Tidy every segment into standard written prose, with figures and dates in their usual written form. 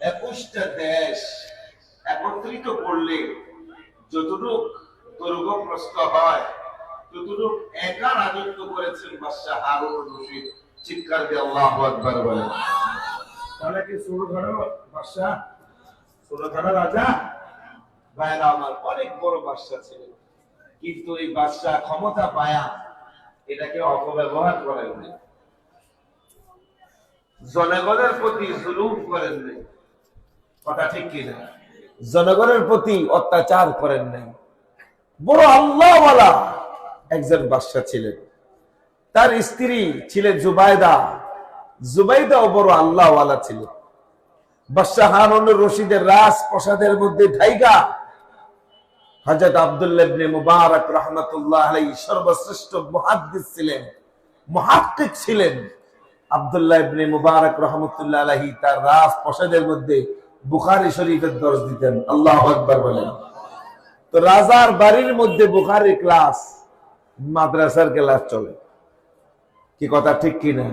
21টা দেশ একত্রিত করলে যতটুক দুর্গগ্রস্ত হয় ততটুক একা রাজত্ব করেছেন বাদশাহ হারুন রশিদ। চিৎকার দিয়ে আল্লাহু আকবার বলেন। তাহলে কি ষোলখানা বাদশাহ, 16খানা রাজা? ভাইরা আমার, অনেক বড় বাদশাহ ছিলেন, কিন্তু এই বাদশাহ ক্ষমতা পায়া এটাকে অপব্যবহার করেন নাই, জনগণের প্রতি জুলুম করেন নাই। কথা ঠিক কিনা? জনগণের প্রতি অত্যাচার করেন নাই। বড় আল্লাহওয়ালা একজন বাদশাহ ছিলেন। তার স্ত্রী ছিলেন জুবাইদা। জুবাইদাও বড় আল্লাহওয়ালা ছিলেন। বাদশাহ হারুন রশিদের রাজপ্রাসাদের মধ্যে ঢাইগা হযরত আব্দুল্লাহ ইবনে মুবারক রাহমাতুল্লাহ আলাইহি সর্বশ্রেষ্ঠ মুহাদ্দিস ছিলেন, মুহাক্কিক ছিলেন। আব্দুল্লাহ ইবনে মুবারক রাহমাতুল্লাহ আলাইহি তার রাজপ্রাসাদের মধ্যে বুখারী শরীফের দর্শ দিতেন। আল্লাহু আকবার বলেন। তো রাজার বাড়ির মধ্যে বুখারী ক্লাস, মাদ্রাসার ক্লাস চলে। কি কথা ঠিক কিনা?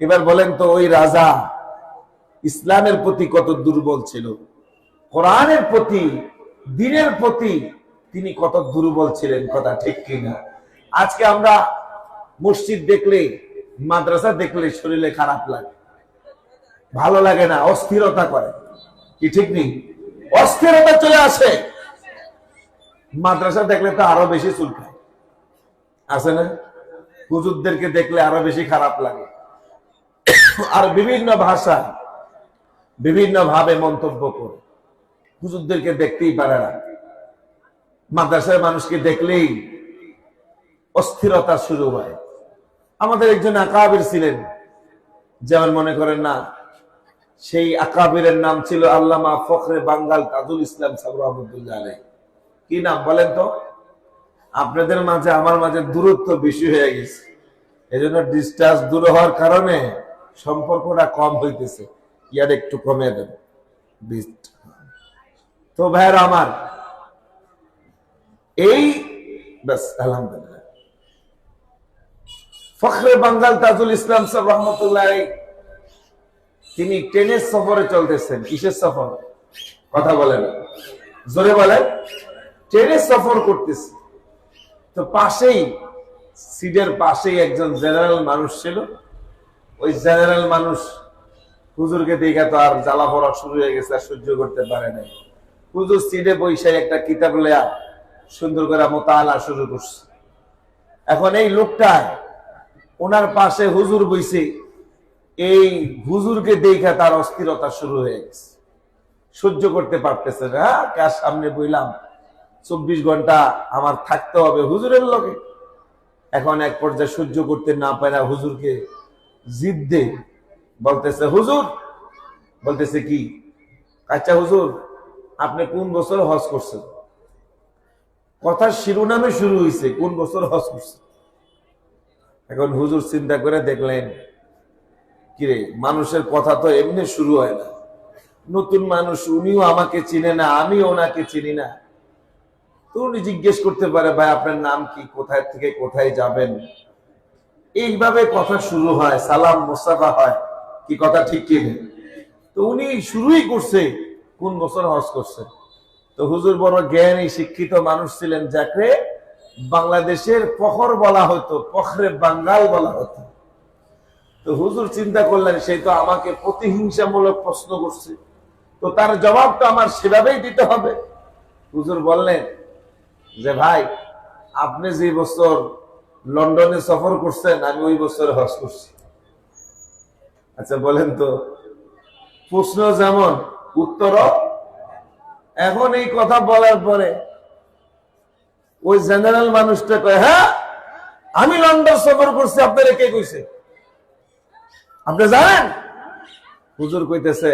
এবার বলেন তো, ওই রাজা ইসলামের প্রতি কত দুর্বল ছিল, কোরআনের প্রতি, দ্বীনের প্রতি তিনি কত দুর্বল ছিলেন। কথা ঠিক কিনা? আজকে আমরা মসজিদ দেখলে, মাদ্রাসা দেখলে শরীরে খারাপ লাগে, ভালো লাগে না, অস্থিরতা করে। কি ঠিক নেই? অস্থিরতা চলে আসে। মাদ্রাসা দেখলে তো আরো বেশি চুলকায়, আছে না? হুজুরদেরকে দেখলে আরো বেশি খারাপ লাগে, আর বিভিন্ন ভাষা বিভিন্ন ভাবে মন্তব্য করে। হুজুরদেরকে দেখতেই পারে না, মাদ্রাসার মানুষকে দেখলেই অস্থিরতা শুরু হয়। আমাদের একজন আকাবির ছিলেন, যেমন মনে করেন না, সেই আকাবিরের নাম ছিল আল্লামা ফখরে বাঙ্গাল তাজুল ইসলাম সাহেব রহমতুল্লাহ আলাইহি। কি নাম বলেন তো? আপনাদের মাঝে আমার মাঝে দূরত্ব বেশি হয়ে গেছে, এজন্য ডিস্টেন্স দূর হওয়ার কারণে সম্পর্কটা কম হইতেছে, ইয়ার একটু কমে দেন। তো ভাইরা আমার, এই বাস আলহামদুলিল্লাহ, ফখরে বাঙ্গাল তাজুল ইসলাম সাহেব রহমতুল্লাহ আলাইহি তিনি ট্রেনের সফরে চলতেছেন। কিসের সফর? কথা বলেন, জোরে বলেন। ট্রেনের সফর করতেছে। তো পাশেই, সিটের পাশেই একজন জেনারেল মানুষ ছিল। ওই জেনারেল মানুষ হুজুরকে দেখে তো আর জ্বালা পড়া শুরু হয়ে গেছে, আর সহ্য করতে পারে নাই। হুজুর সিটে বসে একটা কিতাব লয়া সুন্দর করে মোতালা শুরু করছে। এখন এই লোকটা, ওনার পাশে হুজুর বইছে, এই হুজুরকে দেখে তার অস্থিরতা শুরু হয়ে গেছে, সহ্য করতে পারতেছে না। কার সামনে বইলাম, 24 ঘন্টা আমার থাকতে হবে হুজুরের লগে। এখন এক পর্যায়ে সহ্য করতে না পারে হুজুরকে জিদ দে বলতেছে, হুজুর, বলতেছে কি? আচ্ছা হুজুর, আপনি কোন বছর হজ করছেন? কথার শিরোনামে শুরু হয়েছে কোন বছর হজ করছেন। এখন হুজুর চিন্তা করে দেখলেন, কিরে, মানুষের কথা তো এমনি শুরু হয় না, নতুন মানুষ, উনিও আমাকে চিনে না, আমি ওনাকে চিনি না। তো উনি জিজ্ঞেস করতে পারে, ভাই আপনার নাম কি, কোথায় থেকে কোথায় যাবেন? এইভাবে কথা শুরু হয়, সালাম মোসাফা হয়। কি কথা ঠিক কি? তো উনি শুরুই করছে কোন বছর হজ করছে। তো হুজুর বড় জ্ঞানী শিক্ষিত মানুষ ছিলেন, যাকে বাংলাদেশের ফখর বলা হতো, ফখরে বাঙ্গাল বলা হতো। তো হুজুর চিন্তা করলেন, সেই তো আমাকে প্রতিহিংসামূলক প্রশ্ন করছে, তো তার জবাব তো আমার সেভাবেই দিতে হবে। হুজুর বললেন যে, ভাই আপনি যে বছর লন্ডনে সফর করছেন, আমি ওই বছর হজ করছি। আচ্ছা বলেন তো, প্রশ্ন যেমন উত্তর। এখন এই কথা বলার পরে ওই জেনারেল মানুষটা কয়, হ্যাঁ আমি লন্ডন সফর করছি, আপনারা কে কইছে? আপনি জানেন? হুজুর কইতেছে,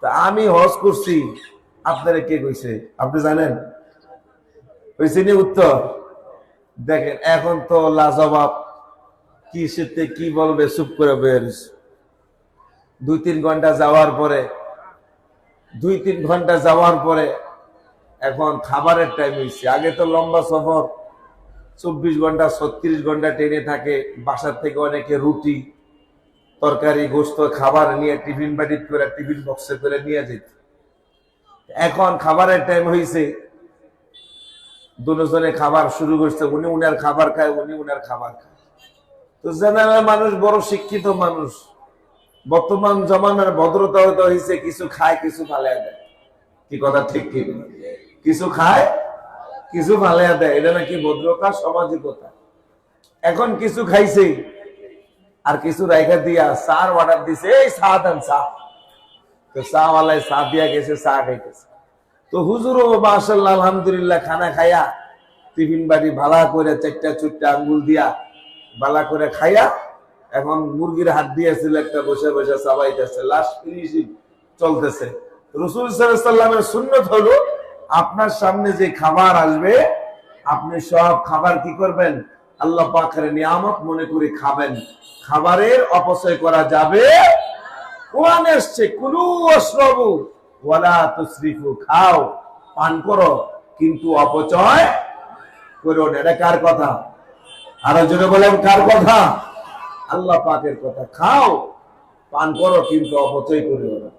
তা আমি হজ করছি, আপনারা কে কইছে? আপনি জানেন? হয়েছে নি উত্তর? দেখেন, এখন তো লাজবাব, কি সেতে কি বলবে, চুপ করে বেরিস। 2-3 ঘন্টা যাওয়ার পরে, 2-3 ঘন্টা যাওয়ার পরে এখন খাবারের টাইম হয়েছে। আগে তো লম্বা সফর, 24 ঘন্টা 36 ঘন্টা ট্রেনে থাকে, বাসার থেকে অনেকে রুটি, তরকারি গোস্ত খাবার নিয়ে টিফিন বাড়ি করে টিফিন বক্সে করে নিয়ে যেত। এখন খাবারের টাইম হয়েছে, দুজনে খাবার শুরু করছে, উনি উনার খাবার খায়, উনি উনার খাবার খায়। তো জেনারেল মানুষ, বড় শিক্ষিত মানুষ, বর্তমান জমানার ভদ্রতা হতে হয়েছে কিছু খায় কিছু ফালিয়া দেয়। কি কথা ঠিক কি? কিছু খায় কিছু ফালিয়া দেয়, এটা নাকি ভদ্রতা, সামাজিকতা। এখন কিছু খাইছে আর কিছু রাইখা দিয়া চার অর্ডার দিছে, এই চা দেন চা। তো চা ওয়ালায় চা দিয়া গেছে, চা খাইতেছে। তো হুজুরও মাশাআল্লাহ আলহামদুলিল্লাহ খানা খাইয়া টিফিন বাড়ি ভালা করে চারটা চুটটা আঙ্গুল দিয়া ভালা করে খাইয়া এখন মুরগির হাত দিয়েছিল একটা, বসে বসে চাবাইতেছে, লাস্ট ফিনিশিং চলতেছে। রাসূল সাল্লাল্লাহু আলাইহি ওয়াসাল্লামের সুন্নাত হলো আপনার সামনে যে খাবার আসবে আপনি সব খাবার কি করবেন? আল্লাহ পাকের নিয়ামত মনে করে খাবেন। খাবারের অপচয় করা যাবে। কোরআনে এসেছে কুলু ওয়াশরাবু ওয়ালা তুসরিফু, খাও পান করো কিন্তু অপচয় করো না। এটা কার কথা? আরো জোরে বলেন কার কথা? আল্লাহ পাকের কথা। খাও পান করো কিন্তু অপচয় করিও না।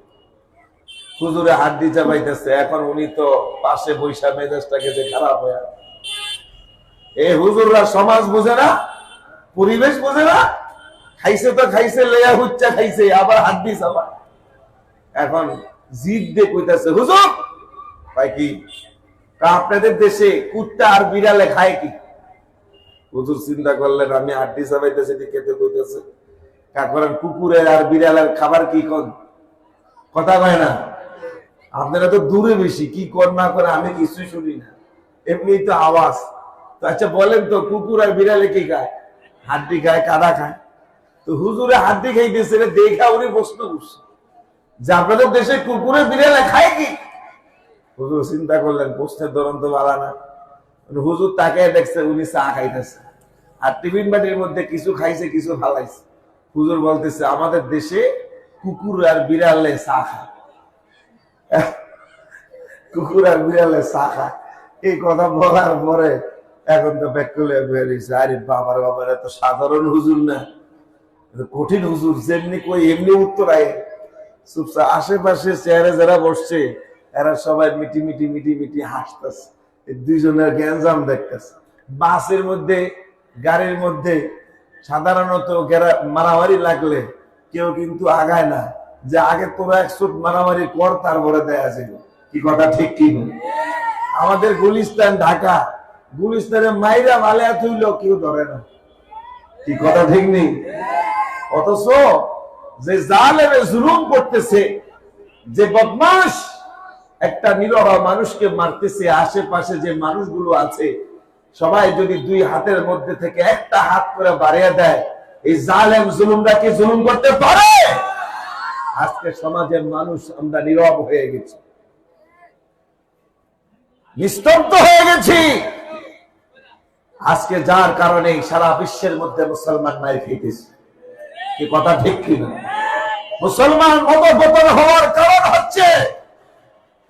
হুজুরে হাড্ডি চাবাইতেছে, এখন উনি তো পাশে বৈশা মেজাজটাকে যে খারাপ হয়ে, এই হুজুররা সমাজ বোঝে না, পরিবেশ বোঝে না। খাইছে তো খাইছে, লেয়া হুচ্চা খাইছে, আবার হাড্ডি চাবা। এখন জিদ দিয়ে কইতাছে, হুজুর ভাই কি আপনাদের দেশে কুত্তা আর বিড়ালে খায় কি? হুজুর চিন্তা করলেন, আমি হাড্ডি চাবাইতেছি খেতে কইতেছে, কাকরান কুকুরের আর বিড়ালের খাবার কি কোন কথা কয় না? আপনারা তো দূরে বেশি, কি কর না করে আমি কিছুই শুনি না, এমনি তো আওয়াজ। তো আচ্ছা বলেন তো, কুকুর আর বিড়ালে কি খায়? হাড্ডি খায়, কাদা খায়। তো হুজুরে হাড্ডি খাইতেছে, দেখা উনি প্রশ্ন করছে যে আপনাদের দেশে কুকুরে বিড়ালে খায় কি? হুজুর চিন্তা করলেন, প্রশ্নের ধরন তো ভালো না। হুজুর তাকে দেখছে উনি চা খাইতেছে আর টিফিন বাটির মধ্যে কিছু খাইছে কিছু ফালাইছে। হুজুর বলতেছে আমাদের দেশে কুকুর আর বিড়ালে চা খায়, কুকুর আর বিড়ালে চা খায়। এই কথা বলার পরে এখন তো ব্যাকুলে বেরিয়েছে, আরে বাবার বাবার এত সাধারণ হুজুর না, কঠিন হুজুর, যেমনি কই এমনি উত্তর আয়। চুপচাপ আশেপাশে চেয়ারে যারা বসছে এরা সবাই মিটি মিটি মিটি মিটি হাসতেছে, দুইজনের গ্যাঞ্জাম দেখতেছে। বাসের মধ্যে গাড়ির মধ্যে সাধারণত মারামারি লাগলে কেউ কিন্তু আগায় না, যে আগে তোরা একশোট মারামারি কর তারপরে দেয়া ছিল। কি কথা ঠিক কি? আমাদের গুলিস্তান ঢাকা, গুলিস্তানে মাইরা মালিয়া তুইল কেউ ধরে না। কি কথা ঠিক নেই? অথচ যে জালেমে জুলুম করতেছে, যে বদমাশ একটা নিরহ মানুষকে মারতেছে, আশেপাশে যে মানুষগুলো আছে সবাই যদি দুই হাতের মধ্যে থেকে একটা হাত করে বাড়িয়ে দেয়, এই জালেম জুলুমরা কি জুলুম করতে পারে? আজকে সমাজের মানুষ আমরা নীরব হয়ে গেছি, নিস্তব্ধ হয়ে গেছি। আজকে যার কারণে সারা বিশ্বের মধ্যে মুসলমান মাইর খেতেছে। কি কথা ঠিক কিনা? মুসলমান অবগতন হওয়ার কারণ হচ্ছে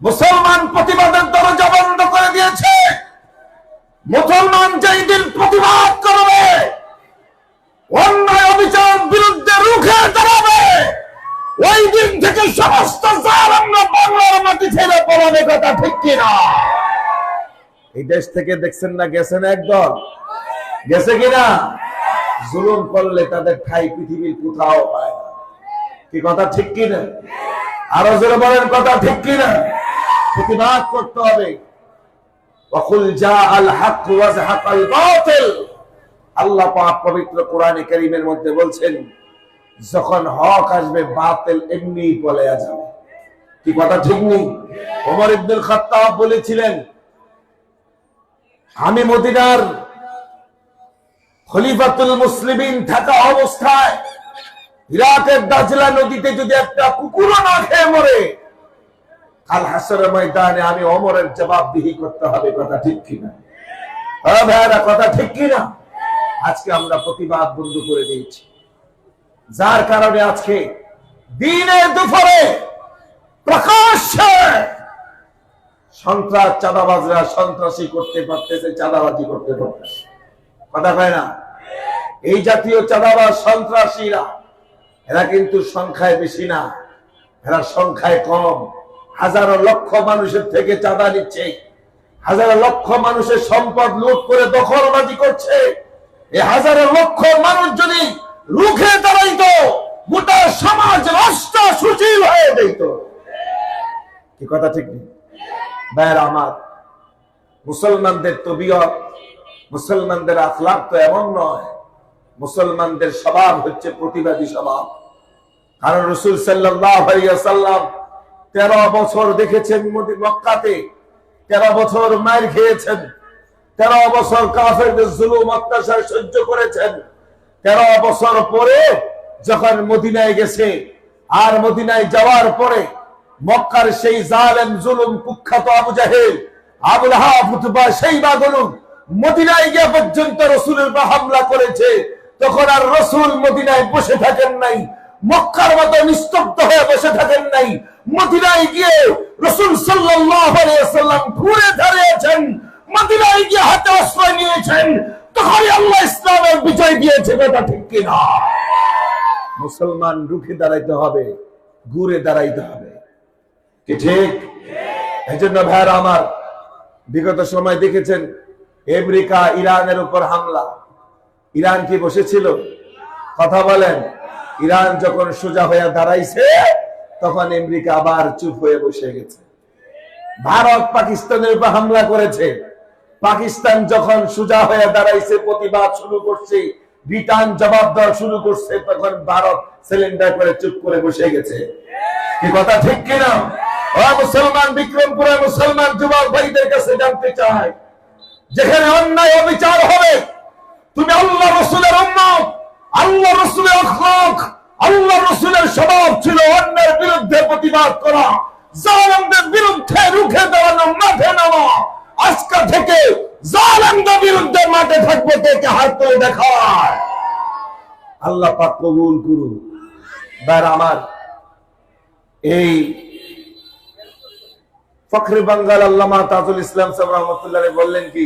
মুসলমান প্রতিবাদের দরজা বন্ধ করে দিয়েছে। মুসলমান যেই দিন প্রতিবাদ করবে, অন্যায় অবিচার বিরুদ্ধে রুখে দাঁড়াবে, ওই দিন থেকে সমস্ত জালেমরা বাংলার মাটি ছেড়ে পড়াবে। কথা ঠিক কিনা? এই দেশ থেকে দেখছেন না গেছেন, একদল গেছে কিনা? জুলুম করলে তাদের ঠাই পৃথিবীর কোথাও পায় না। কি কথা ঠিক কিনা? আরো জোরে বলেন কথা ঠিক কিনা? প্রতিবাদ করতে হবে। ওয়াকুল জাআল হক ওয়া যাহাকাল বাতিল। আল্লাহ পাক পবিত্র কোরআনে কারীমের মধ্যে বলছেন, যখন হক আসবে বাতিল এমনিই পলায়া যাবে। কি কথা ঠিক নেই? ওমর ইবনুল খাত্তাব বলেছিলেন, আমি মদিনার খলিফাতুল মুসলিমিন থাকা অবস্থায় ইরাকের দাজলা নদীতে যদি একটা কুকুরও না খেয়ে মরে, কাল হাসরের ময়দানে আমি ওমরের জবাবদিহি করতে হবে। কথা ঠিক কিনা? হ্যাঁ ভাইরা, কথা ঠিক কিনা? আজকে আমরা প্রতিবাদ বন্ধ করে দিয়েছি, যার কারণে আজকে দিনে দুপুরে প্রকাশ্যে সন্ত্রাস চাঁদাবাজরা সন্ত্রাসী করতে পারতেছে, চাঁদাবাজি করতে পারতেছে। কথা কয় না? এই জাতীয় চাঁদাবাজ সন্ত্রাসীরা এরা কিন্তু সংখ্যায় বেশি না, এরা সংখ্যায় কম। হাজারো লক্ষ মানুষের থেকে চাঁদা নিচ্ছে, হাজারো লক্ষ মানুষের সম্পদ লুট করে দখলবাজি করছে। এই হাজারো লক্ষ মানুষ যদি রুখে দাঁড়াইতো, গোটা সমাজ রাষ্ট্র সুশীল হয়ে যেত। কি কথা ঠিক নেই ভাইয়েরা আমার? মুসলমানদের তবিয়ত, মুসলমানদের আখলাক তো এমন নয়। মুসলমানদের স্বভাব হচ্ছে প্রতিবাদী স্বভাব। কারণ রাসূল সাল্লাল্লাহু আলাইহি ওয়াসাল্লাম 13 বছর দেখেছেন মক্কাতে, 13 বছর মার খেয়েছেন, 13 বছর কাফেরদের জুলুম অত্যাচার সহ্য করেছেন। 13 বছর পরে যখন মদিনায় গেছে, আর মদিনায় যাওয়ার পরে মক্কার সেই জালেম জুলুম কুখ্যাত আবু জাহেল, আবু লাহাব, উতবা, শাইবা গুলো মদিনায় গিয়ে পর্যন্ত রাসূলের উপর হামলা করেছে। তখন আর রাসূল মদিনায় বসে থাকেন নাই, মক্কার মতো নিস্তব্ধ হয়ে বসে থাকেন নাই। মদিনায় গিয়ে রাসূল সাল্লাল্লাহু আলাইহি ওয়াসাল্লাম ঘুরে দাঁড়িয়েছেন, মদিনায় গিয়ে হাতে অস্ত্র নিয়েছেন। তখনই আল্লাহ ইসলামের বিজয় দিয়েছে। এটা ঠিক কিনা? মুসলমান রুখে দাঁড়াইতে হবে, ঘুরে দাঁড়াইতে হবে। কি ঠিক? এই জন্য ভাইরা আমার, বিগত সময় দেখেছেন আমেরিকা ইরানের উপর হামলা। ইরান কি বসেছিল? কথা বলেন। ইরান যখন সোজা হয়ে দাঁড়াইছে, তখন আমেরিকা আবার চুপ হয়ে বসে গেছে। ভারত পাকিস্তানের উপর হামলা করেছে, পাকিস্তান যখন সোজা হয়ে দাঁড়াইছে, প্রতিবাদ শুরু করছে, রিটার্ন জবাব দেওয়া শুরু করছে, তখন ভারত সিলিন্ডার করে চুপ করে বসে গেছে। কি কথা ঠিক কিনা? ও মুসলমান, বিক্রমপুরে মুসলমান যুবক ভাইদের কাছে জানতে চাই, যেখানে অন্যায় অবিচার হবে, তুমি আল্লাহ রাসূলের উম্মত, আল্লাহ রাসূলের আখলাক, আল্লাহ রাসূলের স্বভাব ছিল অন্যায়ের বিরুদ্ধে প্রতিবাদ করা, জালেমদের বিরুদ্ধে রুখে দাঁড়ানো, মাঠে নামা। আজকে থেকে জালেমদের বিরুদ্ধে মাঠে থাকবো, কে হাত তুলে দেখায়। আল্লাহ পাক কবুল করুন। ভাইরা আমার, এই ফখরে বাঙ্গাল আল্লামা তাজুল ইসলাম সাহেব রাহমাতুল্লাহ আলাইহি বললেন কি,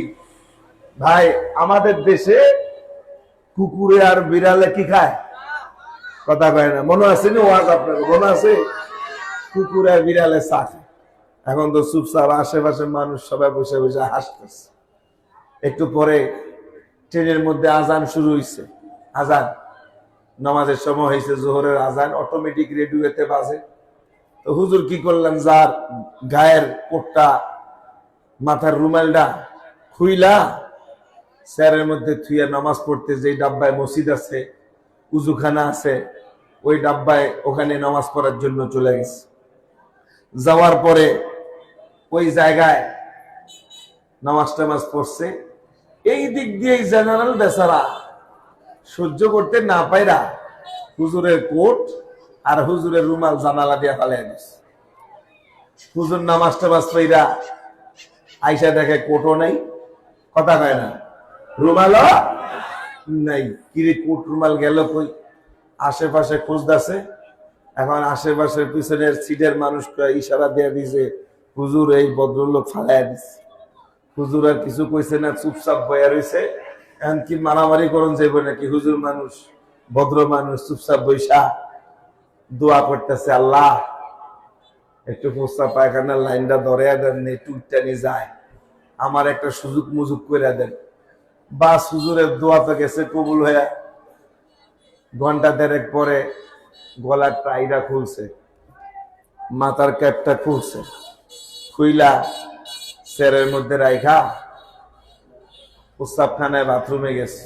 ভাই আমাদের দেশে কুকুরে আর বিড়ালে কি খায়? কথা কয় না। মনে আছে না ওয়াজ আপনার? মনে আছে? কুকুর আর বিড়ালে চা খায়। এখন তো চুপচাপ আশেপাশে মানুষ সবাই বসে বসে হাসতেছে। একটু পরে ট্রেনের মধ্যে আজান শুরু হয়েছে, আজান নামাজের সময় হয়েছে, জোহরের আজান অটোমেটিক রেডিওতে বাজে। তো হুজুর কি করলেন, যার গায়ের কোটটা, মাথার রুমালটা খুইলা স্যারের মধ্যে থুইয়া নামাজ পড়তে, যে ডাব্বায় মসজিদ আছে, উজুখানা আছে, ওই ডাব্বায় ওখানে নামাজ পড়ার জন্য চলে গেছে। যাওয়ার পরে ওই জায়গায় নামাজ টামাজ পড়ছে। এই দিক দিয়ে জেনারেল বেচারা সহ্য করতে না পাইরা হুজুরের কোট আর হুজুরের রুমাল জানালা দিয়ে ফালাই দিচ্ছে। হুজুর নামাজ টামাজ পাইরা আইসা দেখে কোটও নাই, কথা কয় না, রুমালও নাই। কিরে কোট রুমাল গেল কই? আশেপাশে খুঁজতেছে। এখন আশেপাশের পিছনের সিটের মানুষটা ইশারা দিয়ে দিছে, হুজুর এই ভদ্রলোক ফালাই দিচ্ছে। হুজুর আর কিছু কইছে না, চুপচাপ বয়া রয়েছে। এখন কি মারামারি করুন যাইব নাকি? হুজুর মানুষ, ভদ্র মানুষ, চুপচাপ বৈশা দোয়া করতেছে, আল্লাহ একটু প্রস্তাব পায়খানার লাইনটা ধরে দেন, একটু টানি যায়, আমার একটা সুযোগ মুজুগ করে দেন। বাস হুজুরের দোয়া তো গেছে কবুল হইয়া। ঘন্টা দেড়েক পরে গলার টাইটা খুলছে, মাথার ক্যাপটা খুলছে, খুইলা স্যারের মধ্যে রাইখা প্রস্তাবখানায় বাথরুমে গেছে।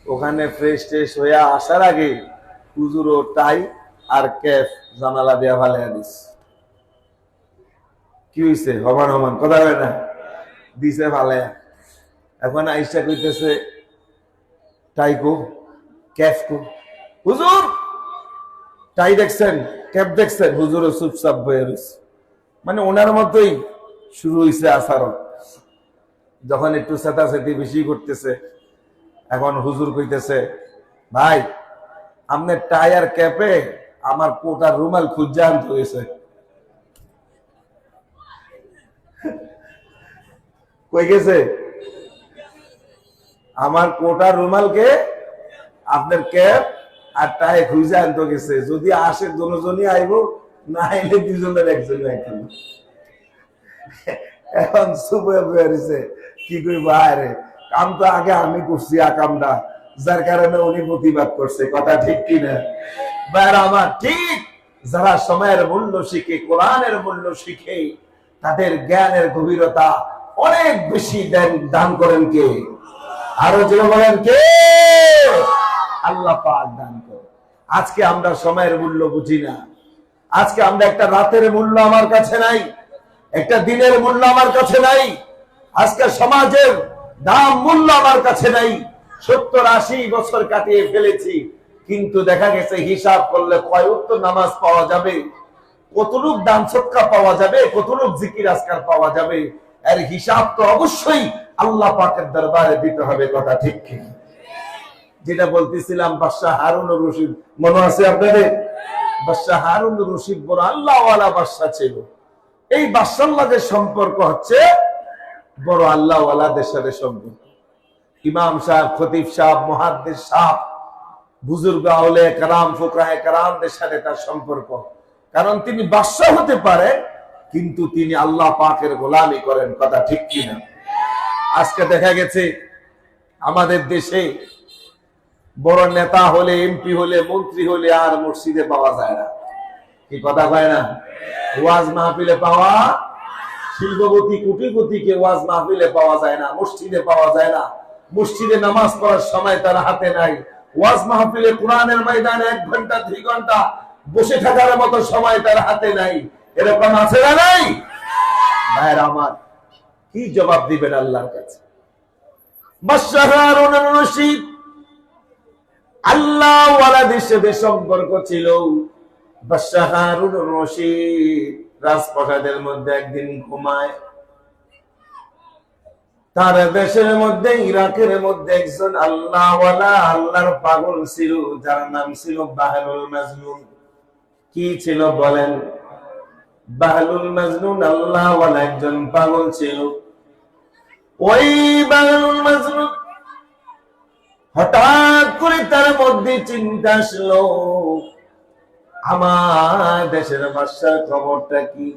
ওখানে ফ্রেশ ট্রেশ হইয়া আসার আগে হুজুরও টাই আর ক্যাপ জানালা দেয়া ফালাইয়া দিছে। কি হইছে? হমান হমান, কথা হয় না, দিছে ফালাইয়া। এখন আইসা কইতেছে টাই কো, ক্যাপ কো। হুজুর টাই দেখছেন, ক্যাপ দেখছেন? হুজুরও চুপচাপ বয়ে রয়েছে। মানে ওনার মতোই শুরু হয়েছে আচরণ। যখন একটু চেতাচেতি বেশি করতেছে, এখন হুজুর কইতেছে, ভাই আপনার টাই আর ক্যাপে আমার কোট আর রুমাল খুঁজে আনতে হয়েছে। কই গেছে? আমার কোট আর রুমালকে আপনার ক্যাপ আর টাই খুঁজে আনতে গেছে, যদি আসে দুজনই আইব, না আইলে দুজনের একজনই আইতেন। এখন সুবে বেরিয়েছে, কি করবো আরে, কাম তো আগে আমি করছি আকামটা, যার কারণে উনি প্রতিবাদ করছে, কথা ঠিক কিনা? ভাইরা আমার, ঠিক যারা সময়ের মূল্য শিখে, কোরআনের মূল্য শিখে, তাদের জ্ঞানের গভীরতা অনেক বেশি দান করেন কে? আরো জোরে বলেন কে? আল্লাহ পাক দান করেন। আজকে আমরা সময়ের মূল্য বুঝি না। আজকে আমরা একটা রাতের মূল্য আমার কাছে নাই, একটা দিনের মূল্য আমার কাছে নাই, আজকে সমাজের দাম মূল্য আমার কাছে নাই। 70-80 বছর কাটিয়ে ফেলেছি, কিন্তু দেখা গেছে হিসাব করলে কয় ওয়াক্ত নামাজ পাওয়া যাবে, কতটুক দান সদকা পাওয়া যাবে, কতটুক জিকির আজকার পাওয়া যাবে, এর হিসাব তো অবশ্যই আল্লাহ পাকের দরবারে দিতে হবে, কথা ঠিক কি? যেটা বলতেছিলাম, বাদশাহ হারুন রশিদ, মনে আছে আপনাদের? বাদশাহ হারুন রশিদ বড় আল্লাহওয়ালা বাদশাহ ছিল। এই বাদশাহদের সম্পর্ক হচ্ছে বড় আল্লাহওয়ালাদের সাথে সম্পর্ক। ইমাম সাহেব, খতিব সাহেব, মুহাদ্দিস সাহেব, বুজুর্গ আউলিয়া কেরাম, ফুকাহায়ে কেরামদের সাথে তার সম্পর্ক। কারণ তিনি বাদশাহ হতে পারে, কিন্তু তিনি আল্লাহ পাকের গোলামি করেন, কথা ঠিক কিনা? আজকে দেখা গেছে আমাদের দেশে বড় নেতা হলে, এমপি হলে, মন্ত্রী হলে আর মসজিদে পাওয়া যায় না, কি কথা কয় না? ওয়াজ মাহফিলে পাওয়া, শিল্পপতি কোটিপতিকে ওয়াজ মাহফিলে পাওয়া যায় না, মসজিদে পাওয়া যায় না। মসজিদে নামাজ পড়ার সময় তার হাতে নাই, ওয়াজ মাহফিলে কোরআনের ময়দানে 1 ঘন্টা 2 ঘন্টা বসে থাকার মতো সময় তার হাতে নাই। এরকম আছে না নাই? ভাইরা আমার, কি জবাব দিবেন আল্লাহর কাছে? বাদশাহ হারুন রশিদ আল্লাহওয়ালাদের সাথে সম্পর্ক ছিল। বাদশাহ হারুন রশিদ রাজপ্রাসাদের মধ্যে একদিন ঘুমায়। তার দেশের মধ্যে, ইরাকের মধ্যে একজন আল্লাহওয়ালা, আল্লাহর পাগল ছিল, যার নাম ছিল বাহলুল মাজনুন। কি ছিল বলেন? বাহলুল মাজনুন আল্লাহওয়ালা একজন পাগল ছিল। ওই বাহলুল মাজনুন হঠাৎ করে তার মধ্যে চিন্তা আসলো, আমার দেশের বাদশার খবরটা কি?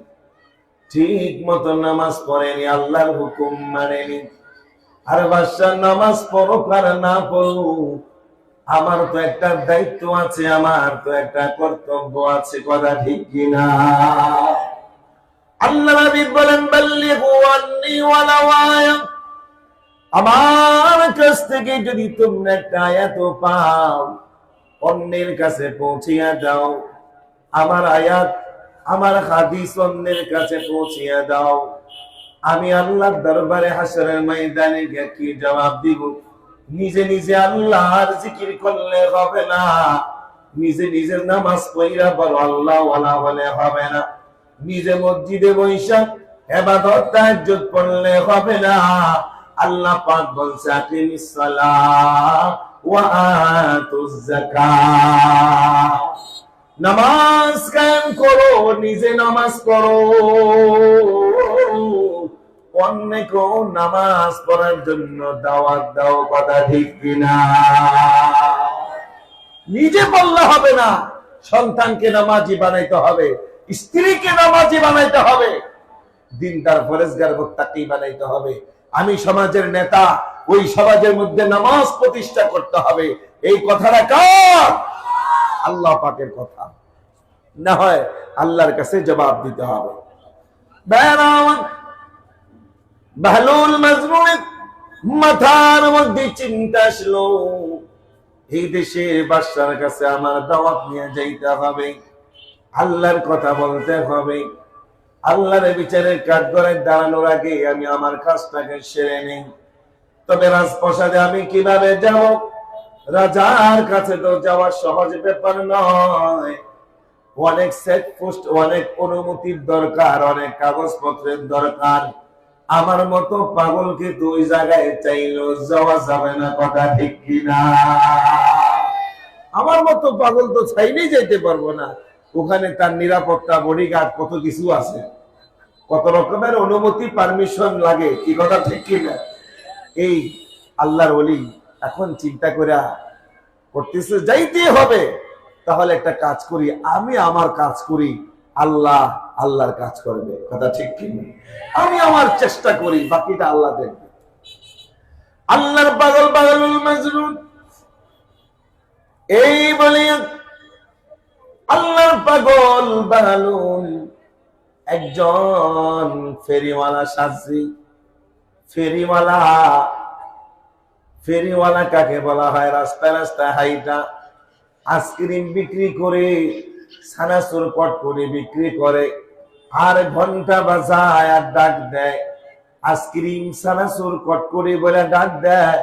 ঠিক মতো নামাজ পড়েনি, আল্লাহর হুকুম মানেনি। আর বাদশা নামাজ পড়ুক আর না পড়ুক, আমার তো একটা দায়িত্ব আছে, আমার তো একটা কর্তব্য আছে, কথা ঠিক কিনা? আল্লাহ নবী বলেন, বাল্লিগু আন্নী ওয়ালাউ আয়া, আমার কাছ থেকে যদি তোমরা একটা আয়াত পাও, অন্যের কাছে পৌঁছিয়া দাও। আমার আয়াত, আমার হাদিস অন্যের কাছে পৌঁছিয়া দাও। আমি আল্লাহর দরবারে হাসরের ময়দানে গিয়ে কি জবাব দিব? নিজে নিজে আল্লাহর জিকির করলে হবে না, নিজে নিজের নামাজ পড়িয়া বড় আল্লাহওয়ালা হলে হবে না, নিজে মসজিদে বৈশা ইবাদত তাহাজ্জুদ পড়লে হবে না। আল্লাহ পাক বলছে, আকিমিস সালাহ ওয়া আতুজ যাকাত, নামাজ কায়েম করো, নিজে নামাজ পড়ো, অন্যকেও নামাজ পড়ার জন্য দাওয়াত দাও, কথা ঠিক কিনা? নিজে বললে হবে না, সন্তানকে নামাজি বানাইতে হবে, স্ত্রীকে নামাজি বানাইতে হবে, দিনদার পরেজগার মুত্তাকি বানাইতে হবে। আমি সমাজের নেতা, ওই সমাজের মধ্যে নামাজ প্রতিষ্ঠা করতে হবে। এই কথাটা কার? আল্লাহ পাকের কথা। না হয় আল্লাহর কাছে জবাব দিতে হবে। বাহলুল মাজনুনের মাথার মধ্যে চিন্তা আসলো, এই দেশের বাদশার কাছে আমার দাওয়াত নিয়ে যাইতে হবে, আল্লাহর কথা বলতে হবে। আল্লাহর বিচারের কাঠগড়ায় দাঁড়ানোর আগে আমি আমার কাজটাকে সেরে নেই। তবে রাজপ্রাসাদে আমি কিভাবে যাব? রাজার কাছে তো যাওয়া সহজ ব্যাপার নয়, অনেক চেকপোস্ট, অনেক অনুমতির দরকার, অনেক কাগজপত্রের দরকার। আমার মতো পাগলকে 2 জায়গায় চাইলেও যাওয়া যাবে না, কথা ঠিক কিনা? আমার মতো পাগল তো চাইলেই যাইতে পারবো না, ওখানে তার নিরাপত্তা, বডিগার্ড, কত কিছু আছে, কত রকমের অনুমতি, পারমিশন লাগে, কি কথা ঠিক কিনা? এই আল্লাহর ওলি এখন চিন্তা করে করতেছে, যাইতে হবে। তাহলে একটা কাজ করি, আমি আমার কাজ করি, আল্লাহ আল্লাহর কাজ করবে। কথা ঠিক কি না? আমি আমার চেষ্টা করি, বাকিটা আল্লাহ দেখবে। আল্লাহর পাগল পাগলুল মাজনুন এই বলে আল্লাহর পাগল বালুল একজন ফেরিওয়ালা সাজি। ফেরিওয়ালা, ফেরিওয়ালা কাকে বলা হয়? রাস্তায় রাস্তায় হাইটা আইসক্রিম বিক্রি করে, সানাসুর কট করে বিক্রি করে, আর ঘন্টা বাজায় আর ডাক দেয়, আইসক্রিম সানাসুর কট করে বলে ডাক দেয়।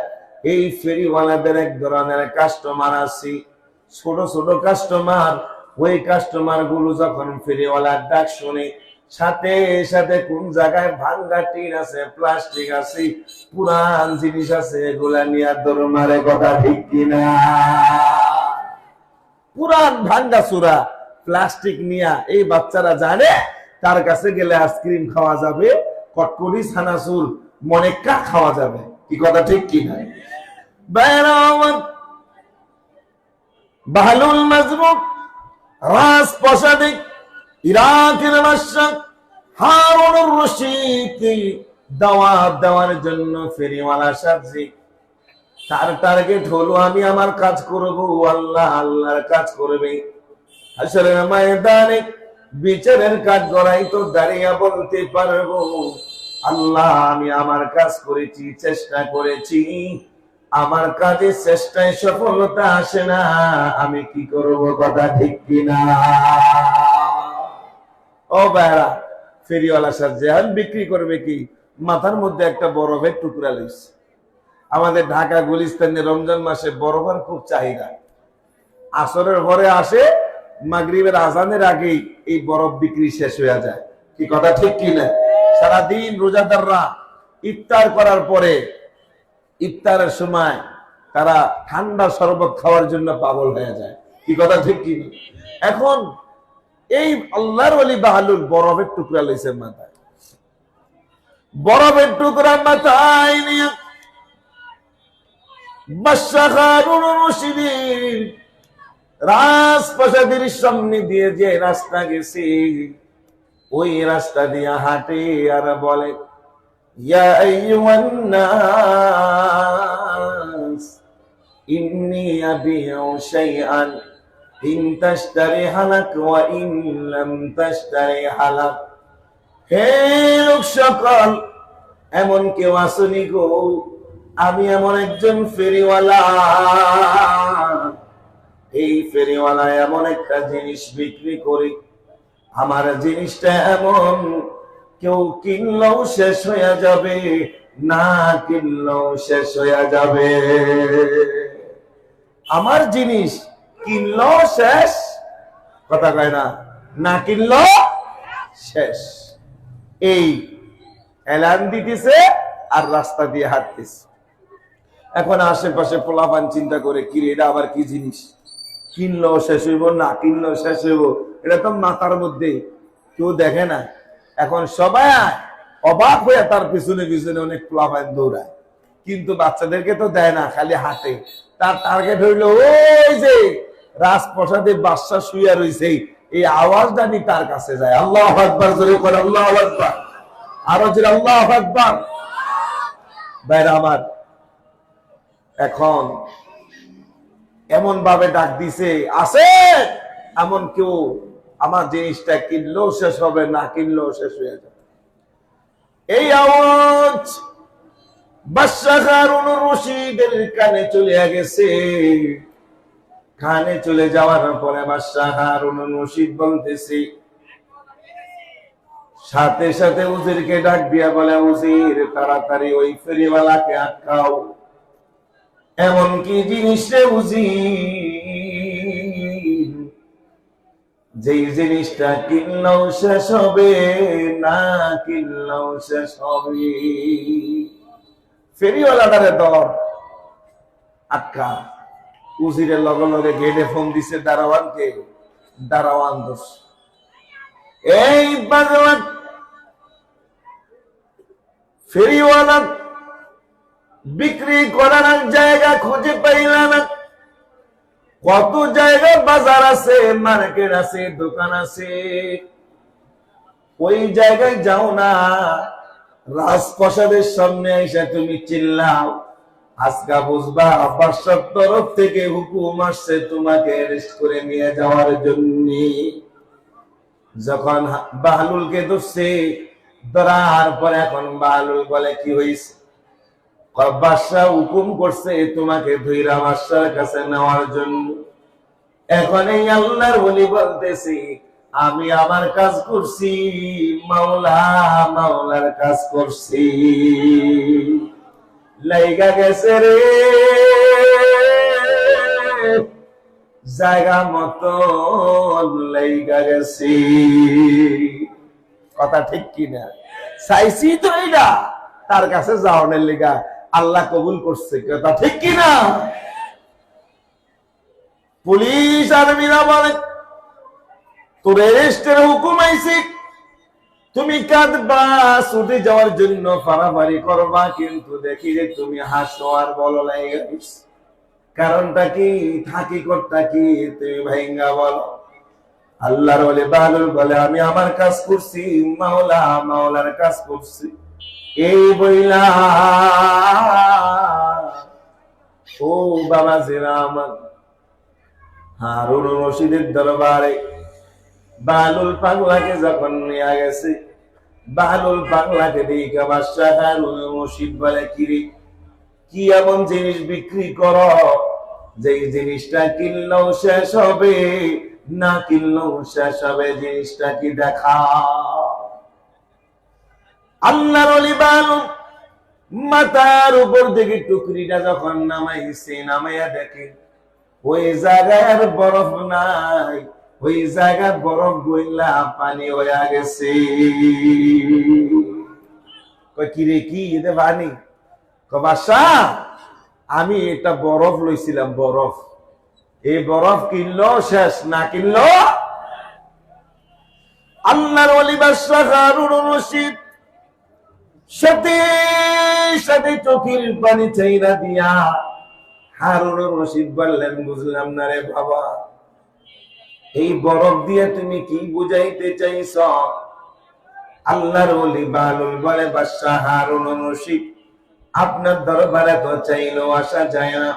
এই ফেরিওয়ালাদের এক ধরনের কাস্টমার আছে, ছোট ছোট কাস্টমার। ওই কাস্টমার গুলো যখন ফেরিওয়ালার ডাক শুনে, সাথে সাথে কোন জায়গায় ভাঙ্গা টিন আছে, প্লাস্টিক আছে, পুরান জিনিস আছে, এগুলা নিয়ে দৌড় মারে। কথা ঠিক কিনা? পুরান ভাঙ্গা চূড়া প্লাস্টিক নিয়া এই বাচ্চারা জানে তার কাছে গেলে আইসক্রিম খাওয়া যাবে, কটকটি ছানাচুর মনেকা খাওয়া যাবে। কি কথা ঠিক কিনা? বাহলুল মাজরুক রাজপ্রাসাদে ইরাকের বাদশা হারুনুর রশিদকে দাওয়াত দেওয়ার জন্য ফেরিওয়ালা সাজি। তার টার্গেট হলো আমি আমার কাজ করব, আল্লাহ আল্লাহর কাজ করবে। হাশরের ময়দানে বিচারের কাজ গড়াই তো দাঁড়িয়ে বলতে পারবো, আল্লাহ আমি আমার কাজ করেছি, চেষ্টা করেছি, আমার কাজে চেষ্টায় সফলতা আসে না, আমি কি করব? কথা ঠিক কিনা? ও ভাইরা, ফেরিওয়ালা সাজে এখন বিক্রি করবে কি? মাথার মধ্যে একটা বরফের টুকরা লইছে। আমাদের ঢাকা গুলিস্তানে রমজান মাসে বরফের খুব চাহিদা। আসরের পরে আসে, মাগরিবের আজানের আগেই এই বরফ বিক্রি শেষ হয়ে যায়। কি কথা ঠিক কিনা? সারাদিন রোজাদাররা ইফতার করার পরে ইফতারের সময় তারা ঠান্ডা শরবত খাওয়ার জন্য পাগল হয়ে যায়। কি কথা ঠিক কিনা? এখন এই আল্লাহর ওলি বাহলুল বরফের টুকরা লইছে মাথায়, বরফের টুকরা মাথায় নিয়ে বাদশা হারুনুর রশিদের রাজপ্রাসাদের সামনে দিয়ে যে রাস্তা গেছে, ওই রাস্তা দিয়ে হাঁটে আর বলে, ইয়া আইয়ুহান নাস ইন্নী আবিউ শাইআন ইন তাশতারি হালাক ওয়া ইন লাম তাশতারি হালাক। হে লোক সকল, এমন কেউ আসনি গো? আমি এমন একজন ফেরিওয়ালা, এই ফেরিওয়ালা এমন একটা জিনিস বিক্রি করি, আমার জিনিসটা এমন কেউ কিনলেও শেষ হয়ে যাবে, না কিনলেও শেষ হয়ে যাবে। আমার জিনিস কিনলেও শেষ, কথা কয় না, না কিনলেও শেষ। এই এলান দিতেছে আর রাস্তা দিয়ে হাঁটতেছে। এখন আশেপাশে পোলাপান চিন্তা করে, কি রে, এটা আবার কি জিনিস? কিনলেও শেষ হইব, না কিনলেও শেষ হইব, এটা তো মাথার মধ্যে কেউ দেখে না। এখন সবাই অবাক হয়ে তার পিছনে পিছনে অনেক পোলাপান দৌড়ায়, কিন্তু বাচ্চাদেরকে তো দেয় না, খালি হাঁটে। তার টার্গেট হইলো ওই যে রাজপ্রাসাদে বাদশা শুইয়া রইছে, এই আওয়াজটা নি তার কাছে যায়। আল্লাহু আকবার, জোরে করে আল্লাহু আকবার, আরো জোরে আল্লাহু আকবার। ভাইরা আমার, এখন এমন ভাবে ডাক দিছে, আছে এমন কেউ আমার জিনিসটা কিনলেও শেষ হবে, না কিনলেও শেষ হয়ে যাবে। এই আওয়াজ বাদশা হারুনুর রশিদের কানে চলে গেছে। কানে চলে যাওয়ার পরে বাদশা হারুনুর রশিদ বলতেছে, সাথে সাথে উজিরকে ডাক দিয়া বলে, উজির তাড়াতাড়ি ওই ফেরিওয়ালাকে আটকাও। এমন কি জিনিস রে উজির, যেই জিনিসটা কিনলেও শেষ হবে, না কিনলেও শেষ হবে। ফেরিওয়ালাটারে দর আটকা। উজিরের লগে লগে গেটে ফোন দিছে দারোয়ানকে, দারোয়ান দোষ, এই বাজওয়ান ফেরিওয়ালা বিক্রি করার জায়গা খুঁজে পাইল না, কত জায়গায় বাজার আছে, মার্কেট আছে, দোকান আছে, ওই জায়গায় যাও না, রাজপ্রাসাদের সামনে এসে তুমি চিল্লাও, আজকা বুঝবা বাদশার তরফ থেকে হুকুম আসছে তোমাকে অ্যারেস্ট করে নিয়ে যাওয়ার জন্য। যখন বাহলুলকে ধরছে, ধরার পর এখন বাহলুল বলে কি হয়েছে? বাদশাহ হুকুম করছে তোমাকে ধইরা বাদশার কাছে নেওয়ার জন্য। এখন এই আল্লাহর ওলি বলতেছি, আমি আমার কাজ করছি, মাওলা মাওলার কাজ করছি, লাইগা গেছে রে জায়গা মতো, লাইগা গেছি। কথা ঠিক কিনা? চাইছি তো এইটা, তার কাছে যাওয়ার লিগা আল্লাহ কবুল করছে। কথা ঠিক কিনা? পুলিশ আর্মিরা বলে তোর অ্যারেস্টের হুকুম আইছে, তুমি কাঁদবা, ছুটে যাওয়ার জন্য পারাপারি করবা, কিন্তু দেখি যে তুমি হাসো আর বলো লাইগা গেছে। কারণটা কি, হাকিকতটা কি, তুমি ভাইঙ্গা বলো। আল্লাহর ওলি বাহলুল বলে আমি আমার কাজ করছি, মাওলা মাওলার কাজ করছি। এই বইলা ও বাবা জিরামান হারুন রশিদের দরবারে বাহলুল পাগলাকে যখন নিয়ে গেছে, বাহলুল পাগলাকে দেখে বাদশা হারুন রশিদ বলে কিরে, কি এমন জিনিস বিক্রি করো যে জিনিসটা কিনলেও শেষ হবে, না কিনলেও শেষ হবে, জিনিসটা কি দেখা। আল্লাহর ওলি বাহলুল মাথার উপর থেকে টুকরিটা যখন নামাইছে, নামাইয়া দেখে ওই জায়গায় আর বরফ নাই, ওই জায়গায় বরফ গইলা পানি হয়ে গেছে। কিরে কি এতে পানি? বাদশাহ আমি এটা বরফ লইছিলাম, বরফ, এই বরফ কিনলো শেষ, না কিনলো। আল্লাহর ওলি বাদশাহ হারুন রশিদ সাথে সাথে চোখের পানি চাইরা দিয়া হারুন রশিদ বললেন বুঝলাম না রে বাবা, এই বরফ দিয়ে তুমি কি বুঝাইতে চাইছ? আল্লাহর ওলি বাহলুল বলে বাদশাহ হারুন রশিদ, আপনার দরবারে তো চাইলেও আসা যায় না,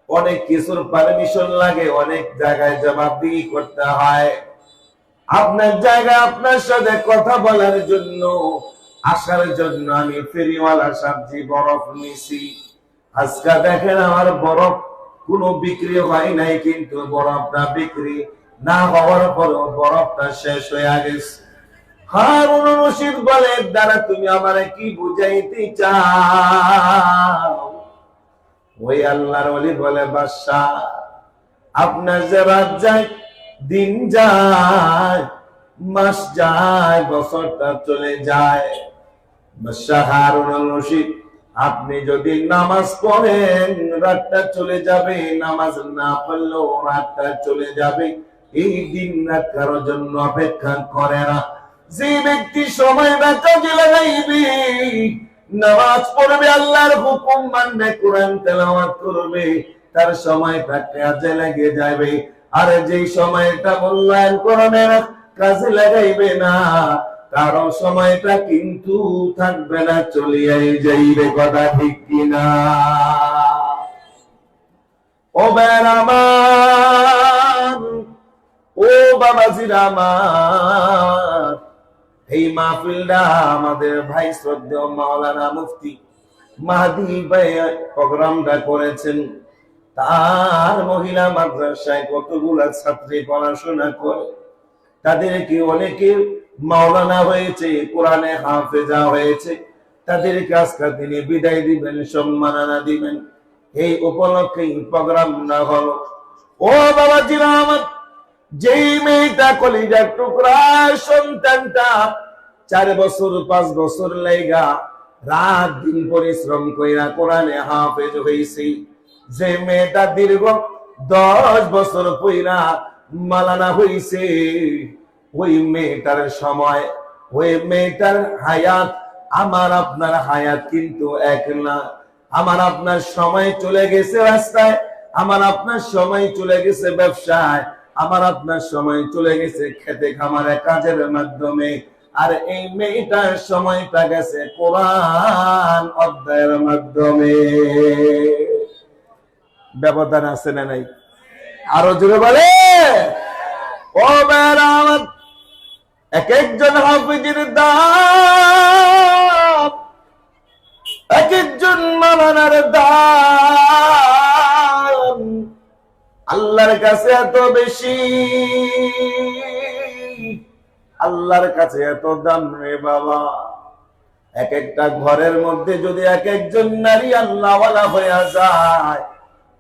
অনেক কিছুর পারমিশন লাগে, অনেক জায়গায় জবাবদিহি করতে হয়। আপনার জায়গায় আপনার সাথে কথা বলার জন্য, আসার জন্য আমি ফেরিওয়ালা সাবজি বরফ নিছি। আজকে দেখেন আমার বরফ কোনো বিক্রি হয় নাই, কিন্তু বরফটা বিক্রি না হওয়ার পরও বরফটা শেষ হয়ে গেছে। হারুন রশিদ বলে দ্বারা তুমি আমারে কি বুঝাইতে চাও? ওই আল্লাহর ওলি বলে বাদশাহ আপনার যে রাত যায়, দিন যায়, মাস যায়, বছরটা চলে যায়। বাদশাহ হারুন রশিদ আপনি যদি নামাজ পড়েন রাতটা চলে যাবে, নামাজ না পড়লেও রাতটা চলে যাবে। এই দিন রাত কারোর জন্য অপেক্ষা করে না। যে ব্যক্তি সময়টা কাজে লাগাইবে, নামাজ পড়বে, আল্লাহর হুকুম মানবে, কোরআন তেলাওয়াত করবে, তার সময়টা কাজে লেগে যাবে। আর যে সময়টা মূল্যায়ন করবে না, কাজে লাগাইবে না, কারো সময়টা কিন্তু থাকবে না, চলিয়াই যাইবে। কথা ঠিক কিনা? ও বেরামান, ও বাবাজিরা আমার, এই মাহফিলটা আমাদের ভাই শ্রদ্ধেয় মাওলানা মুফতি মাহদি ভাই প্রোগ্রামটা করেছেন। তার মহিলা মাদ্রাসায় কতগুলা ছাত্রী পড়াশোনা করে, তাদেরকে অনেকে মাওলানা হয়েছে, কোরআনে হাফেজা হয়েছে, তাদেরকে আজকে তিনি বিদায় দিবেন, সম্মাননা দিবেন। এই উপলক্ষে প্রোগ্রাম না হলো। ও বাবাজিরা আমার, যেই মেয়েটা কলিজার টুকরা সন্তানটা 4 বছর 5 বছর লাইগা রাত দিন পরিশ্রম কইরা কোরআনে হাফেজ হইছে, যে মেয়েটা দীর্ঘ 10 বছর পইরা মালানা হইছে, ওই মেয়েটার সময়, ওই মেয়েটার হায়াত আমার আপনার হায়াত কিন্তু এক না। আমার আপনার সময় চলে গেছে রাস্তায়, আমার আপনার সময় চলে গেছে ব্যবসায়, আমার আপনার সময় চলে গেছে খেতে খামারে কাজের মাধ্যমে, আর এই মেয়েটার সময়টা গেছে কোরআন অধ্যয়নের মাধ্যমে। ব্যবধান আছে না নাই? আরো জোরে বলে। ও মেয়েরা আমার, এক একজন হাফিজের দাম, এক একজন মাওলানার দাম আল্লাহর কাছে এত বেশি, আল্লাহর কাছে এত দাম রে বাবা। এক একটা ঘরের মধ্যে যদি এক একজন নারী আল্লাহওয়ালা হয়ে যায়,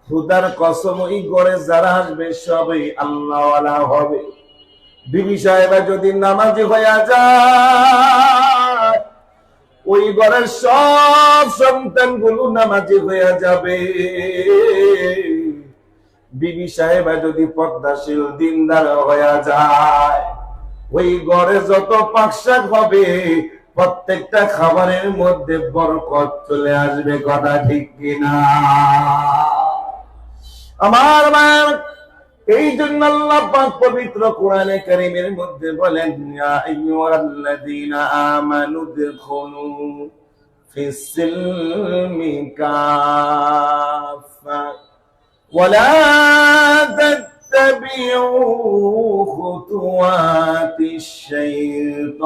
খুদার কসম ওই ঘরে যারা আসবে সবই আল্লাহওয়ালা হবে। বিবি সাহেবা যদি নামাজি হয়ে যায়, ওই ঘরের সব সন্তানগুলো নামাজি হয়ে যাবে। বিবি সাহেবা যদি পর্দাশীল দিনদার হয়ে যায়, ওই ঘরে যত পাকশাক হবে প্রত্যেকটা খাবারের মধ্যে বরকত চলে আসবে। কথা ঠিক কিনা? আমার মায়ের, এই জন্য আল্লাহ পাক পবিত্র কোরআনে কারীমের মধ্যে বলেন, ইয়া আইয়ুহাল্লাযীনা আমানু দুখুলু ফিস সিলমি কাফা ওয়া লা তাত্তাবিউ খুতুওয়াতিশ শাইতান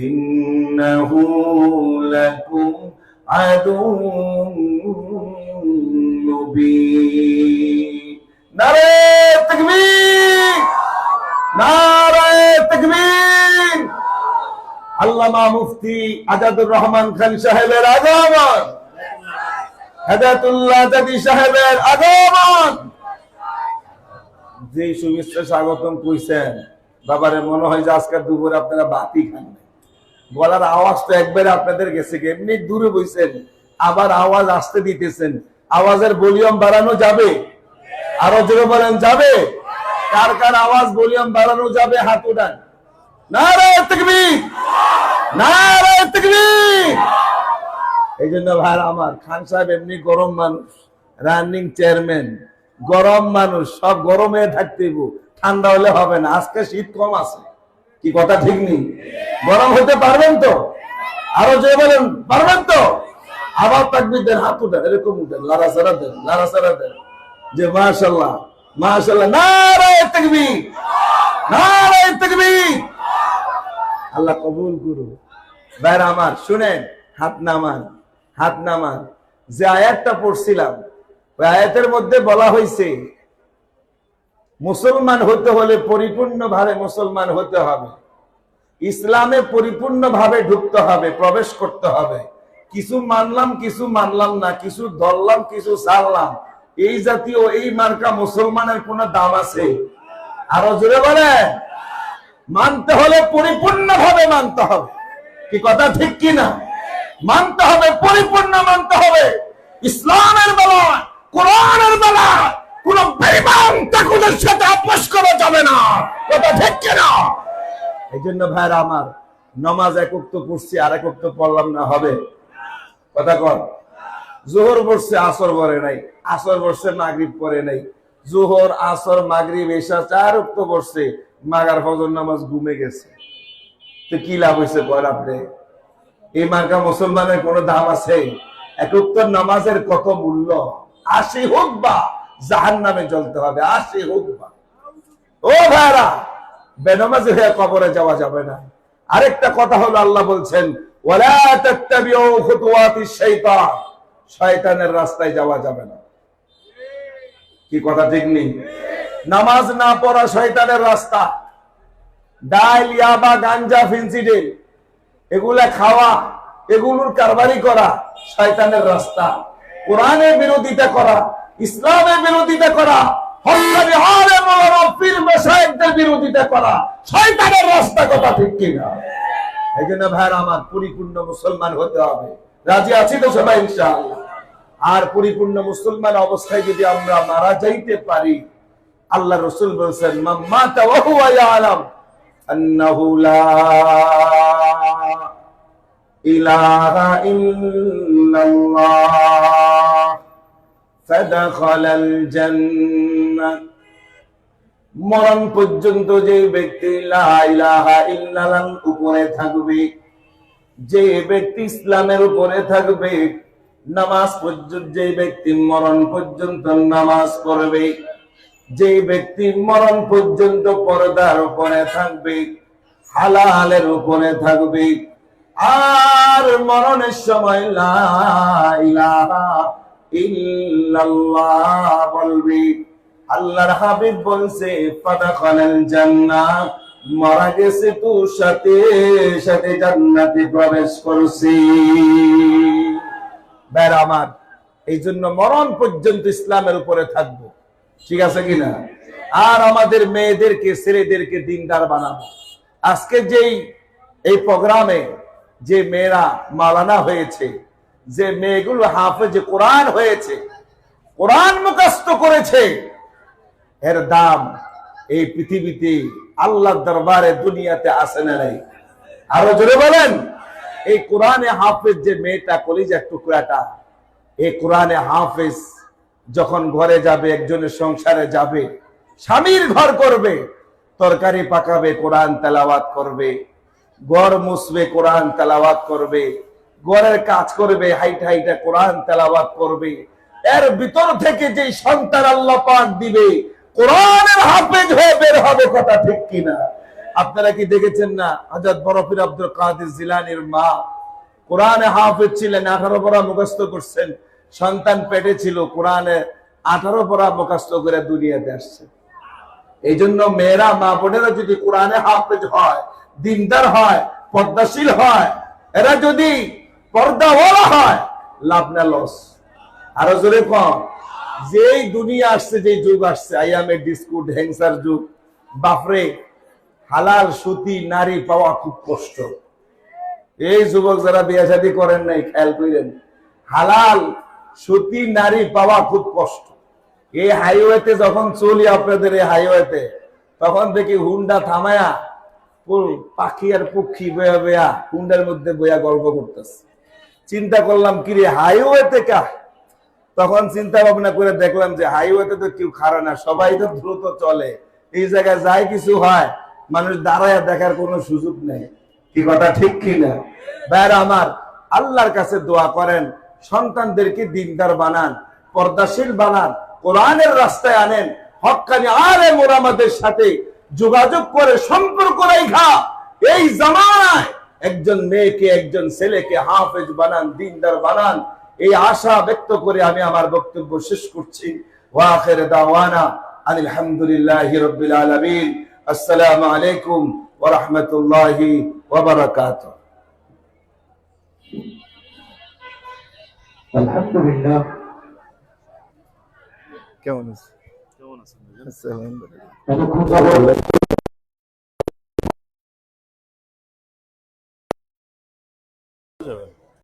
ইন্নাহু লাকুম আদুউম মুবিন। নারে তাকবীর, নারে তাকবীর। আল্লামা মুফতি আজাদুর রহমান খান সাহেবের আগমন, হেদায়েতুল্লাহ আজাদি সাহেবের আগমন। যে শুভেচ্ছা স্বাগতম কইছেন, বাবারে মনে হয় যে আজকে দুপুরে আপনারা বাতি খান। গলার আওয়াজ তো একবারে আপনাদের গেছে, এমনি দূরে বইছেন, আবার আওয়াজ আসতে দিতেছেন। আওয়াজের ভলিউম বাড়ানো যাবে? আরো জোরে বলেন, যাবে? কার কার আওয়াজ ভলিউম বাড়ানো যাবে হাত উঠান। নারে তাকবীর, নারে তাকবীর। এই জন্য ভাই আমার, খান সাহেব এমনি গরম মানুষ, রানিং চেয়ারম্যান, গরম মানুষ, সব গরমে থাকতেইব, ঠান্ডা হলে হবে না। আজকে শীত কম আছে, কি কথা ঠিক নেই? গরম হতে পারবেন তো? আরো যে বলেন, পারবেন তো? আবার তাকবীর দেন, হাত উঠেন, এরকম উঠেন, লাড়াচাড়া দেন, লাড়াচাড়া দেন, যে মাশাআল্লাহ মাশাআল্লাহ। নারে তাকবীর, নারে তাকবীর। আল্লাহ কবুল করুন। ভাইরা আমার শুনেন, হাত নামান, হাত নামান। যে আয়াতটা পড়ছিলাম, ওই আয়াতের মধ্যে বলা হয়েছে মুসলমান হতে হলে পরিপূর্ণভাবে মুসলমান হতে হবে, ইসলামে পরিপূর্ণভাবে ঢুকতে হবে, প্রবেশ করতে হবে। কিছু মানলাম, কিছু মানলাম না, কিছু ধরলাম, কিছু ছাড়লাম, এই জাতীয় এই মার্কা মুসলমানের কোন দাম আছে? আরো জোরে বলেন। মানতে হলে পরিপূর্ণভাবে মানতে হবে, কি কথা ঠিক কিনা? মানতে হবে, পরিপূর্ণ মানতে হবে। ইসলামের বেলায়, কোরআনের বেলায় কোন বেঈমান তাগুতের সাথে আপোষ করা যাবে না, কথা ঠিক কিনা? এই জন্য ভাইরা আমার, নামাজ এক ওয়াক্ত পড়ছি, আর এক ওয়াক্ত পড়লাম না, হবে? কথা কর। জোহর পড়ছে, আসর পড়ে নাই, আসর পড়ছে, মাগরিব পড়ে নাই, জোহর আসর মাগরিব এশা 4 ওয়াক্ত পড়ছে, মাগার ফজর নামাজ ঘুমে গেছে, তো কি লাভ হয়েছে বল আপনি? এই মার্কা মুসলমানের কোন দাম আছে? এক ওয়াক্ত নামাজের কত মূল্য! 80 হোক বা জাহান্নামে জ্বলতে হবে, 80 হোক বা। ও ভাইরা, বেনামাজি হয়ে কবরে যাওয়া যাবে না। আরেকটা কথা হলো, আল্লাহ বলছেন ওয়ালা তাত্তাবিউ খুতুওয়াতিশ শাইতান, শয়তানের রাস্তায় যাওয়া যাবে না। কি কথা ঠিক নেই? নামাজ না পড়া শয়তানের রাস্তা, ডাইল, ইয়াবা, গাঞ্জা, ফেন্সিডিল এগুলা খাওয়া, এগুলোর কারবারি করা শয়তানের রাস্তা। কোরআনের বিরোধিতা করা, ইসলামের বিরোধিতা করা, হকানি আলেম ওলামা পীর মাশায়েখদের বিরোধিতা করা শয়তানের রাস্তা, কথা ঠিক কিনা? এই জন্য ভাইরা আমার, পরিপূর্ণ মুসলমান হতে হবে। রাজি আছি তো সবাই ইনশাআল্লাহ? আর পরিপূর্ণ মুসলমান অবস্থায় যদি আমরা মারা যাইতে পারি, আল্লাহ রাসূল বলেছেন মান মাতা ওয়া হুয়া ইয়ালাম আন্নাহু লা ইলাহা ইল্লাল্লাহ ফাদাখালাল জান্নাহ। মরণ পর্যন্ত যে ব্যক্তি লা ইলাহা ইল্লাল্লাহর উপরে থাকবে, যে ব্যক্তি ইসলামের উপরে থাকবে, নামাজ পর্যন্ত যে ব্যক্তি মরণ পর্যন্ত নামাজ পড়বে, যে ব্যক্তি মরণ পর্যন্ত পর্দার উপরে থাকবে, হালালের উপরে থাকবে, আর মরণের সময় লা ইলাহা ইল্লাল্লাহ বলবে, আল্লাহর হাবিব বলছে ফাদাখালাল জান্নাহ, মারা গেছে তো সাথে সাথে জান্নাতে প্রবেশ করছে। ভাইরা আমার, এই জন্য মরণ পর্যন্ত ইসলামের উপরে থাকবো, ঠিক আছে কিনা? আর আমাদের মেয়েদেরকে ছেলেদেরকে দিনদার বানাবো। আজকে যেই এই প্রোগ্রামে যে মেয়েরা মাওলানা হয়েছে, যে মেয়েগুলো হাফেজ কোরআন হয়েছে, কোরআন মুখস্থ করেছে, এর দাম এই পৃথিবীতে আল্লাহর দরবারে দুনিয়াতে আসে না নাই? আরো জোরে বলেন। এই কোরআনে হাফেজ যে মেয়েটা, কলিজার টুকরাটা, এই কোরআনে হাফেজ যখন ঘরে যাবে, একজনের সংসারে যাবে, স্বামীর ঘর করবে, তরকারি পাকাবে, কোরআন তেলাওয়াত করবে, ঘর মুছবে, কোরআন তেলাওয়াত করবে, ঘরের কাজ করবে, হাইটা হাইটা কোরআন তেলাওয়াত করবে, এর ভিতর থেকে যে সন্তান আল্লাহ পাক দিবে কোরআনের হাফেজ হয়ে বের হবে। কথা ঠিক কিনা? আপনারা কি দেখেছেন না, হযরত বরফির আব্দুল কাদের জিলানীর মা কোরআনে হাফেজ ছিলেন, 18 পারা মুখস্থ করছেন, সন্তান পেটে ছিল, কোরআনে 18 পারা মুখস্থ করে দুনিয়াতে আসছে। এই জন্য মেয়েরা, মা বোনেরা যদি কোরআনে হাফেজ হয়, দিনদার হয়, পর্দাশীল হয়, এরা যদি পর্দাওয়ালা হয়, লাভ না লস। আরো জোরে কম। যেই দুনিয়া আসছে, যে যুগ আসছে, আইয়ামে ডিসকুট হ্যাংসার যুগ, বাপরে, হালাল সুতি নারী পাওয়া খুব কষ্ট। এই যুবক যারা বিয়ে শাদী করেন নাই, খেয়াল করেন, হালাল সুতি নারী পাওয়া খুব কষ্ট। এই হাইওয়েতে যখন চলি, আপনাদের এই হাইওয়েতে, তখন দেখি হুন্ডা থামায়া পাখি আর পক্ষী বয়া বয়া হুন্ডার মধ্যে বয়া গল্প করতেছে। চিন্তা করলাম, কিরে হাইওয়েতে কা? তখন চিন্তা ভাবনা করে দেখলাম যে হাইওয়েতে তো কেউ খাড়া না, সবাই তো দ্রুত চলে। এই জায়গায় যাই কিছু হয়, মানুষ দাঁড়ায় দেখার কোনো সুযোগ নেই। কি কথা ঠিক কিনা? ভাইরা আমার, আল্লাহর কাছে দোয়া করেন, সন্তানদেরকে দিনদার বানান, পর্দাশীল বানান, কোরআনের রাস্তায় আনেন, হক্কানি আলেম ওলামাদের সাথে যোগাযোগ করে সম্পর্ক রাখা। এই জামানায় একজন মেয়েকে, একজন ছেলেকে হাফেজ বানান, দিনদার বানান, এই আশা ব্যক্ত করে আমি আমার বক্তব্য শেষ করছি। ওয়া আখির দাওয়ানা আনিল হামদুলিল্লাহি রাব্বিল আলামিন। আসসালামু আলাইকুম ওয়া রাহমাতুল্লাহি ওয়া বারাকাতুহু। আলহামদুলিল্লাহ। কেমন আছেন? এতক্ষণ যাবত